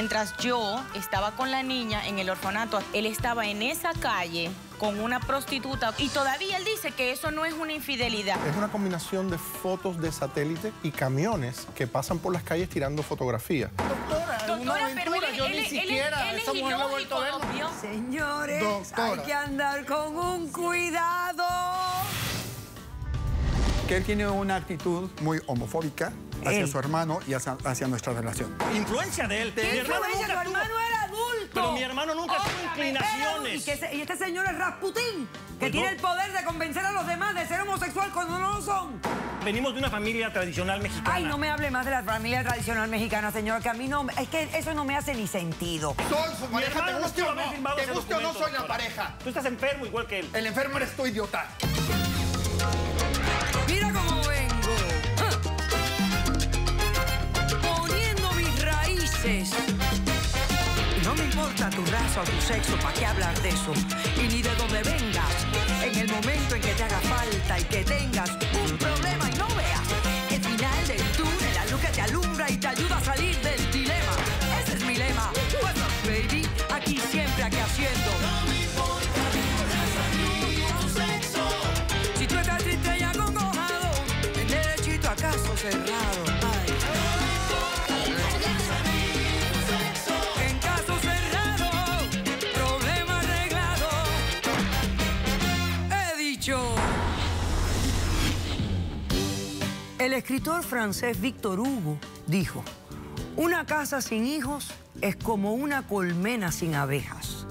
Mientras yo estaba con la niña en el orfanato, él estaba en esa calle con una prostituta y todavía él dice que eso no es una infidelidad. Es una combinación de fotos de satélite y camiones que pasan por las calles tirando fotografías. Doctora, pero él es ilógico, obvio. Señores, doctora, hay que andar con un cuidado. Que él tiene una actitud muy homofóbica hacia su hermano y hacia nuestra relación. Influencia de él. ¿Qué influencia? Tu hermano era adulto. Pero mi hermano nunca tuvo inclinaciones. Y este señor es Rasputín, que tiene el poder de convencer a los demás de ser homosexual cuando no lo son. Venimos de una familia tradicional mexicana. Ay, no me hable más de la familia tradicional mexicana, señor, que a mí no... Es que eso no me hace ni sentido. Soy su pareja, te guste o no. Te guste o no, soy la pareja. Tú estás enfermo igual que él. El enfermo eres tú, idiota. Mira cómo vengo. Poniendo mis raíces. No me importa tu raza o tu sexo, ¿para qué hablar de eso? Y ni de dónde vengas. En el momento en que te haga falta y que tengas un problema y no veas el final del túnel, la luz que te alumbra y te ayuda a salir del dilema. Ese es mi lema. What's up, baby? Aquí siempre, aquí haciendo. No me importa tu raza ni tu sexo. Si tú estás triste y acongojado, el derechito a caso cerrado. Ay. En caso cerrado, problema arreglado. He dicho. El escritor francés Victor Hugo dijo: una casa sin hijos es como una colmena sin abejas.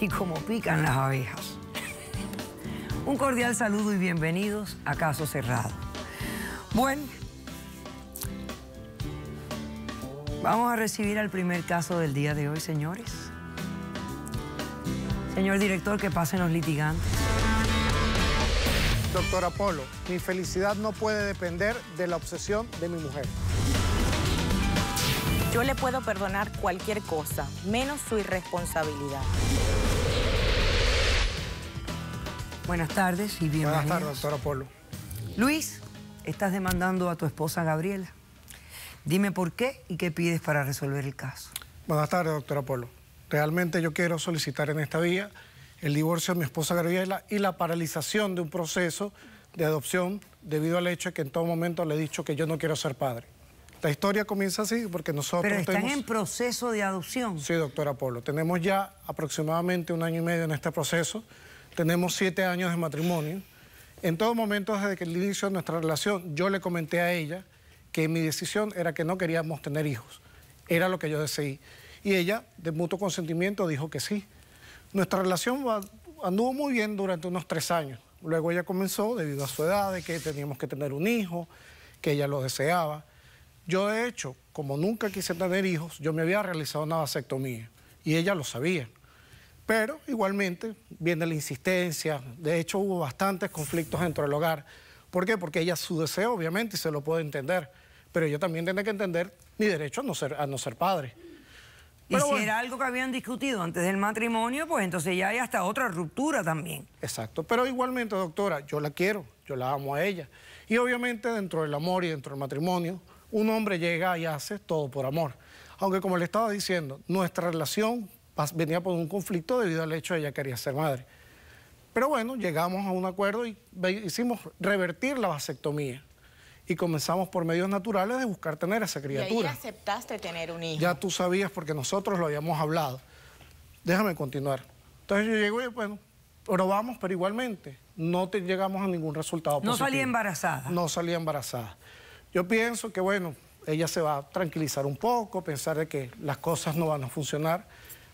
Y como pican las abejas. Un cordial saludo y bienvenidos a Caso Cerrado. Bueno, vamos a recibir al primer caso del día de hoy, señores. Señor director, que pasen los litigantes. Doctor Apolo, mi felicidad no puede depender de la obsesión de mi mujer. Yo le puedo perdonar cualquier cosa, menos su irresponsabilidad. Buenas tardes y bienvenidos. Buenas tardes, doctor Apolo. Luis, estás demandando a tu esposa Gabriela. Dime por qué y qué pides para resolver el caso. Buenas tardes, doctor Apolo. Realmente yo quiero solicitar en esta vía el divorcio de mi esposa Gabriela y la paralización de un proceso de adopción debido al hecho de que en todo momento le he dicho que yo no quiero ser padre. La historia comienza así porque nosotros... Pero están en proceso de adopción. Sí, doctor Apolo. Tenemos ya aproximadamente 1 año y medio en este proceso. Tenemos 7 años de matrimonio. En todo momento, desde que el inicio de nuestra relación, yo le comenté a ella que mi decisión era que no queríamos tener hijos. Era lo que yo deseé. Y ella, de mutuo consentimiento, dijo que sí. Nuestra relación anduvo muy bien durante unos 3 años. Luego ella comenzó, debido a su edad, de que teníamos que tener un hijo, que ella lo deseaba. Yo, de hecho, como nunca quise tener hijos, yo me había realizado una vasectomía. Y ella lo sabía. Pero, igualmente, viene la insistencia. De hecho, hubo bastantes conflictos dentro del hogar. ¿Por qué? Porque ella, su deseo, obviamente, y se lo puede entender. Pero yo también tengo que entender mi derecho a no ser padre. Y si era algo que habían discutido antes del matrimonio, pues entonces ya hay hasta otra ruptura también. Exacto, pero igualmente, doctora, yo la quiero, yo la amo a ella. Y obviamente dentro del amor y dentro del matrimonio, un hombre llega y hace todo por amor. Aunque como le estaba diciendo, nuestra relación venía por un conflicto debido al hecho de que ella quería ser madre. Pero bueno, llegamos a un acuerdo y hicimos revertir la vasectomía. Y comenzamos por medios naturales de buscar tener esa criatura. Y ahí aceptaste tener un hijo. Ya tú sabías porque nosotros lo habíamos hablado. Déjame continuar. Entonces yo llego y bueno, probamos, pero igualmente no llegamos a ningún resultado positivo. No salía embarazada. No salía embarazada. Yo pienso que bueno, ella se va a tranquilizar un poco, pensar de que las cosas no van a funcionar.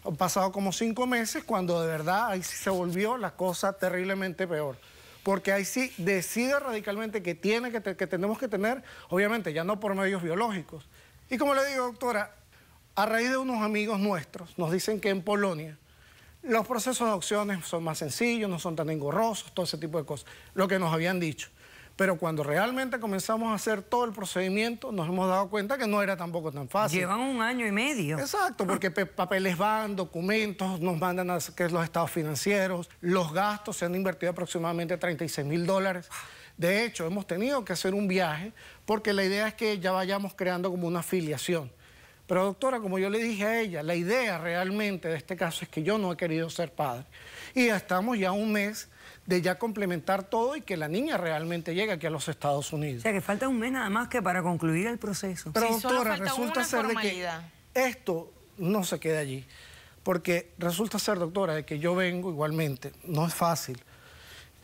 Han pasado como 5 meses cuando de verdad ahí sí se volvió la cosa terriblemente peor. Porque ahí sí decide radicalmente que tenemos que tener, obviamente ya no por medios biológicos. Y como le digo, doctora, a raíz de unos amigos nuestros, nos dicen que en Polonia los procesos de adopciones son más sencillos, no son tan engorrosos, todo ese tipo de cosas, lo que nos habían dicho. Pero cuando realmente comenzamos a hacer todo el procedimiento, nos hemos dado cuenta que no era tampoco tan fácil. Llevan 1 año y medio. Exacto, porque papeles van, documentos, nos mandan a que es los estados financieros, los gastos se han invertido aproximadamente $36.000. De hecho, hemos tenido que hacer un viaje porque la idea es que ya vayamos creando como una afiliación. Pero doctora, como yo le dije a ella, la idea realmente de este caso es que yo no he querido ser padre. Y ya estamos ya un mes de ya complementar todo y que la niña realmente llegue aquí a los Estados Unidos. O sea, que falta un mes nada más que para concluir el proceso. Pero Sí, solo doctora, falta resulta una ser de que formalidad. esto no se queda allí. Porque resulta ser, doctora, de que yo vengo igualmente, no es fácil,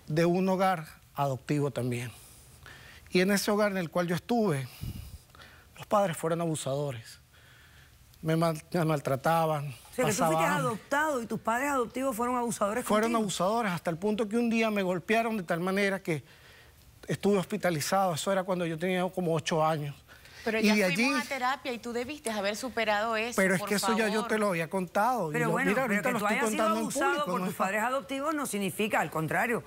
de un hogar adoptivo también. Y en ese hogar en el cual yo estuve, los padres fueron abusadores. Me maltrataban. O sea, que tú fuiste adoptado y tus padres adoptivos fueron abusadores Fueron contigo. abusadores hasta el punto que un día me golpearon de tal manera que estuve hospitalizado. Eso era cuando yo tenía como 8 años. Pero Y ya de fuimos allí- a terapia y tú debiste haber superado eso, Pero es por que eso ya yo favor. te lo había contado. Pero Y bueno, mira, pero ahorita que lo tú estoy hayas sido contando en abusado público. por no tus es fácil. padres adoptivos no significa, al contrario,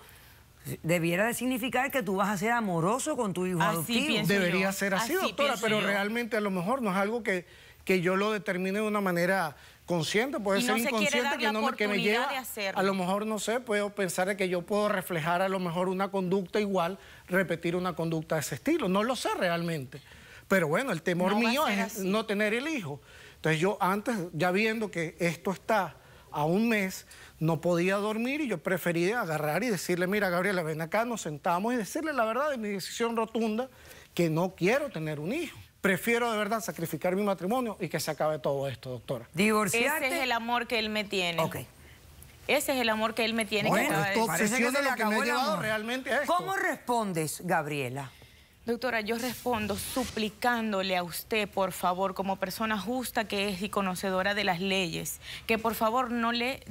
debiera de significar que tú vas a ser amoroso con tu hijo Así adoptivo. pienso. Debería yo. ser así, Así doctora, pienso pero yo. realmente a lo mejor no es algo que yo lo determine de una manera consciente, puede Y ser no se quiere inconsciente dar que la no me, que me oportunidad lleva. de hacerlo. A lo mejor, no sé, puedo pensar que yo puedo reflejar a lo mejor una conducta igual, repetir una conducta de ese estilo. No lo sé realmente. Pero bueno, el temor No va a mío ser es así. no tener el hijo. Entonces yo antes, ya viendo que esto está a un mes, no podía dormir y yo preferí agarrar y decirle, mira, Gabriela, ven acá, nos sentamos y decirle la verdad de mi decisión rotunda, que no quiero tener un hijo. Prefiero de verdad sacrificar mi matrimonio y que se acabe todo esto, doctora. Divorciarte. Ese es el amor que él me tiene. Ok. Ese es el amor que él me tiene. Bueno, que acaba de esto decir. Parece obsesión se es le lo que me acabó ha el llevado amor. realmente a esto. ¿Cómo respondes, Gabriela? Doctora, yo respondo suplicándole a usted, por favor, como persona justa que es y conocedora de las leyes, que por favor no le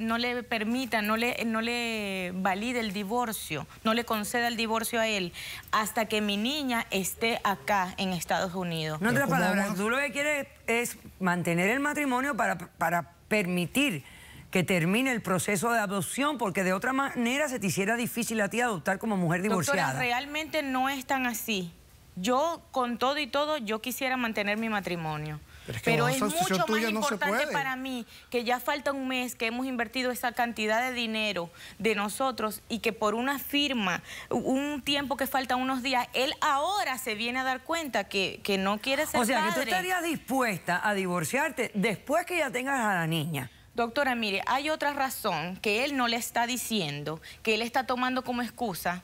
permita, no le valide el divorcio, no le conceda el divorcio a él, hasta que mi niña esté acá en Estados Unidos. En otras ¿cómo palabras, vamos? tú lo que quieres es mantener el matrimonio para permitir que termine el proceso de adopción, porque de otra manera se te hiciera difícil a ti adoptar como mujer divorciada. Doctora, realmente no es tan así. Yo, con todo y todo, yo quisiera mantener mi matrimonio. Pero es que Pero bajo es esa situación mucho más tuya no se importante puede. para mí que ya falta un mes, que hemos invertido esa cantidad de dinero de nosotros y que por una firma, un tiempo que falta unos días, él ahora se viene a dar cuenta que no quiere ser O sea, que tú padre. estarías dispuesta a divorciarte después que ya tengas a la niña. Doctora, mire, hay otra razón que él no le está diciendo, que él está tomando como excusa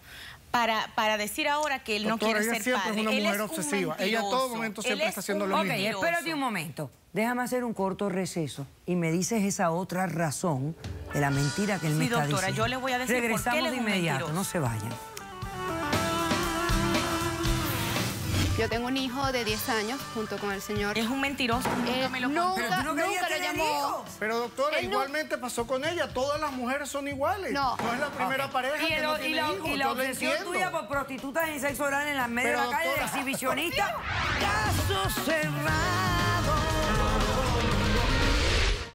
para decir ahora que él Doctora, no quiere ella ser siempre padre. es una Él mujer un obsesiva. Ella a todo mentiroso. momento Él siempre es está haciendo un lo Ok, mismo. mentiroso. espérate un momento. Déjame hacer un corto receso y me dices esa otra razón de la mentira que él me Sí, está doctora, diciendo. yo le voy a decir por qué Regresamos él es de un inmediato, mentiroso. no se vayan. Yo tengo un hijo de 10 años junto con el señor. Es un mentiroso, nunca me lo contó. Pero tú no querías nunca lo tener llamó. hijos. Pero doctora, Él no- igualmente pasó con ella. Todas las mujeres son iguales. No. es la primera pareja que no tiene hijos. Y la Yo lo obsesión entiendo. tuya por prostitutas en sexo oral en las medios de Pero, la calle de doctora. exhibicionista. Caso cerrado.